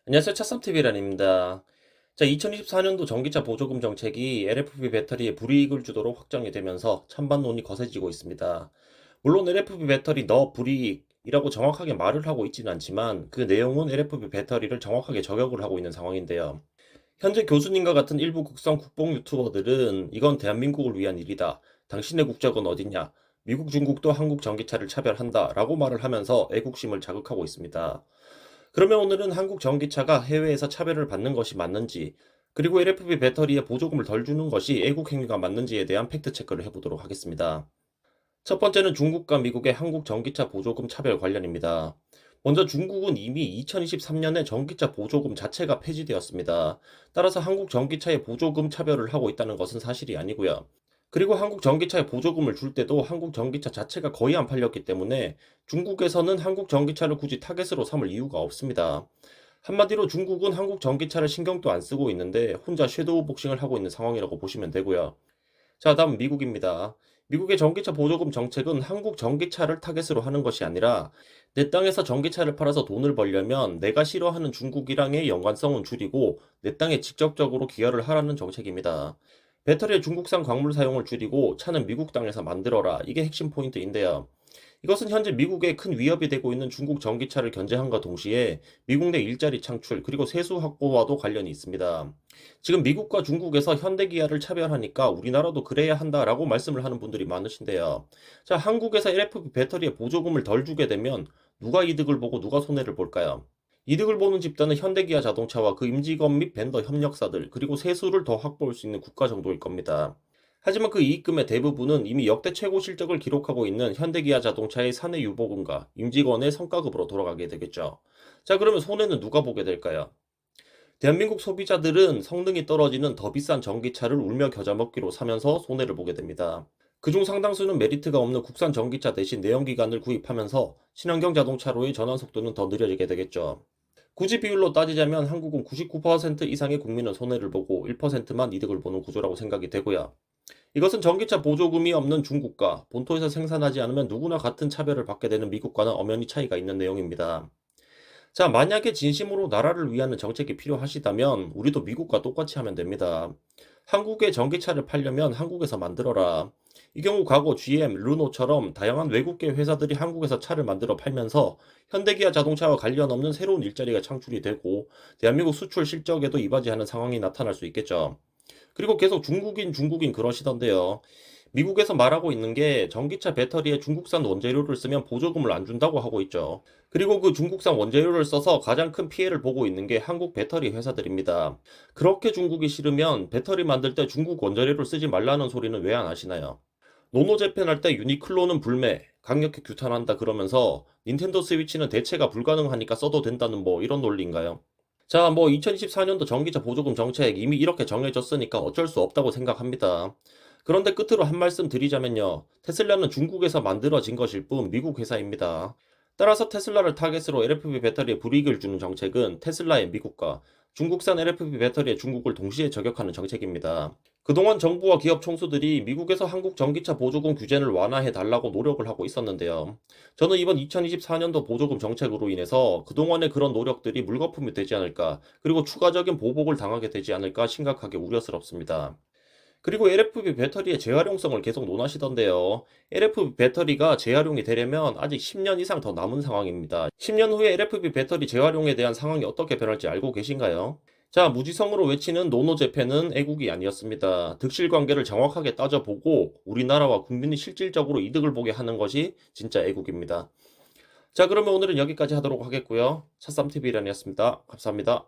안녕하세요. 차쌈TV란입니다. 자, 2024년도 전기차 보조금 정책이 LFP 배터리에 불이익을 주도록 확정이 되면서 찬반론이 거세지고 있습니다. 물론 LFP 배터리 너 불이익이라고 정확하게 말을 하고 있지는 않지만 그 내용은 LFP 배터리를 정확하게 저격을 하고 있는 상황인데요. 현재 교수님과 같은 일부 국성 국뽕 유튜버들은 이건 대한민국을 위한 일이다. 당신의 국적은 어디냐? 미국, 중국도 한국 전기차를 차별한다. 라고 말을 하면서 애국심을 자극하고 있습니다. 그러면 오늘은 한국 전기차가 해외에서 차별을 받는 것이 맞는지, 그리고 LFP 배터리에 보조금을 덜 주는 것이 애국 행위가 맞는지에 대한 팩트 체크를 해보도록 하겠습니다. 첫 번째는 중국과 미국의 한국 전기차 보조금 차별 관련입니다. 먼저 중국은 이미 2023년에 전기차 보조금 자체가 폐지되었습니다. 따라서 한국 전기차에 보조금 차별을 하고 있다는 것은 사실이 아니고요. 그리고 한국 전기차에 보조금을 줄 때도 한국 전기차 자체가 거의 안 팔렸기 때문에 중국에서는 한국 전기차를 굳이 타겟으로 삼을 이유가 없습니다. 한마디로 중국은 한국 전기차를 신경도 안 쓰고 있는데 혼자 섀도우 복싱을 하고 있는 상황이라고 보시면 되고요. 자, 다음 미국입니다. 미국의 전기차 보조금 정책은 한국 전기차를 타겟으로 하는 것이 아니라 내 땅에서 전기차를 팔아서 돈을 벌려면 내가 싫어하는 중국이랑의 연관성은 줄이고 내 땅에 직접적으로 기여를 하라는 정책입니다. 배터리의 중국산 광물 사용을 줄이고 차는 미국 땅에서 만들어라. 이게 핵심 포인트인데요. 이것은 현재 미국에 큰 위협이 되고 있는 중국 전기차를 견제함과 동시에 미국 내 일자리 창출 그리고 세수 확보와도 관련이 있습니다. 지금 미국과 중국에서 현대기아를 차별하니까 우리나라도 그래야 한다라고 말씀을 하는 분들이 많으신데요. 자, 한국에서 LFP 배터리에 보조금을 덜 주게 되면 누가 이득을 보고 누가 손해를 볼까요? 이득을 보는 집단은 현대기아 자동차와 그 임직원 및 벤더 협력사들 그리고 세수를 더 확보할 수 있는 국가 정도일 겁니다. 하지만 그 이익금의 대부분은 이미 역대 최고 실적을 기록하고 있는 현대기아 자동차의 사내 유보금과 임직원의 성과급으로 돌아가게 되겠죠. 자, 그러면 손해는 누가 보게 될까요? 대한민국 소비자들은 성능이 떨어지는 더 비싼 전기차를 울며 겨자 먹기로 사면서 손해를 보게 됩니다. 그중 상당수는 메리트가 없는 국산 전기차 대신 내연기관을 구입하면서 친환경 자동차로의 전환 속도는 더 느려지게 되겠죠. 굳이 비율로 따지자면 한국은 99% 이상의 국민은 손해를 보고 1%만 이득을 보는 구조라고 생각이 되고요. 이것은 전기차 보조금이 없는 중국과 본토에서 생산하지 않으면 누구나 같은 차별을 받게 되는 미국과는 엄연히 차이가 있는 내용입니다. 자, 만약에 진심으로 나라를 위하는 정책이 필요하시다면 우리도 미국과 똑같이 하면 됩니다. 한국의 전기차를 팔려면 한국에서 만들어라. 이 경우 과거 GM, 르노처럼 다양한 외국계 회사들이 한국에서 차를 만들어 팔면서 현대기아 자동차와 관련 없는 새로운 일자리가 창출이 되고 대한민국 수출 실적에도 이바지하는 상황이 나타날 수 있겠죠. 그리고 계속 중국인 그러시던데요. 미국에서 말하고 있는 게 전기차 배터리에 중국산 원재료를 쓰면 보조금을 안 준다고 하고 있죠. 그리고 그 중국산 원재료를 써서 가장 큰 피해를 보고 있는 게 한국 배터리 회사들입니다. 그렇게 중국이 싫으면 배터리 만들 때 중국 원재료를 쓰지 말라는 소리는 왜 안 하시나요? 노노 재팬할 때 유니클로는 불매, 강력히 규탄한다 그러면서 닌텐도 스위치는 대체가 불가능하니까 써도 된다는 뭐 이런 논리인가요? 자, 뭐 2024년도 전기차 보조금 정책 이미 이렇게 정해졌으니까 어쩔 수 없다고 생각합니다. 그런데 끝으로 한 말씀 드리자면요. 테슬라는 중국에서 만들어진 것일 뿐 미국 회사입니다. 따라서 테슬라를 타겟으로 LFP 배터리에 불이익을 주는 정책은 테슬라의 미국과 중국산 LFP 배터리의 중국을 동시에 저격하는 정책입니다. 그동안 정부와 기업 총수들이 미국에서 한국 전기차 보조금 규제를 완화해 달라고 노력을 하고 있었는데요. 저는 이번 2024년도 보조금 정책으로 인해서 그동안의 그런 노력들이 물거품이 되지 않을까, 그리고 추가적인 보복을 당하게 되지 않을까 심각하게 우려스럽습니다. 그리고 LFP 배터리의 재활용성을 계속 논하시던데요. LFP 배터리가 재활용이 되려면 아직 10년 이상 더 남은 상황입니다. 10년 후에 LFP 배터리 재활용에 대한 상황이 어떻게 변할지 알고 계신가요? 자, 무지성으로 외치는 노노재팬은 애국이 아니었습니다. 득실 관계를 정확하게 따져보고 우리나라와 국민이 실질적으로 이득을 보게 하는 것이 진짜 애국입니다. 자, 그러면 오늘은 여기까지 하도록 하겠고요. 차쌈TV란이었습니다. 감사합니다.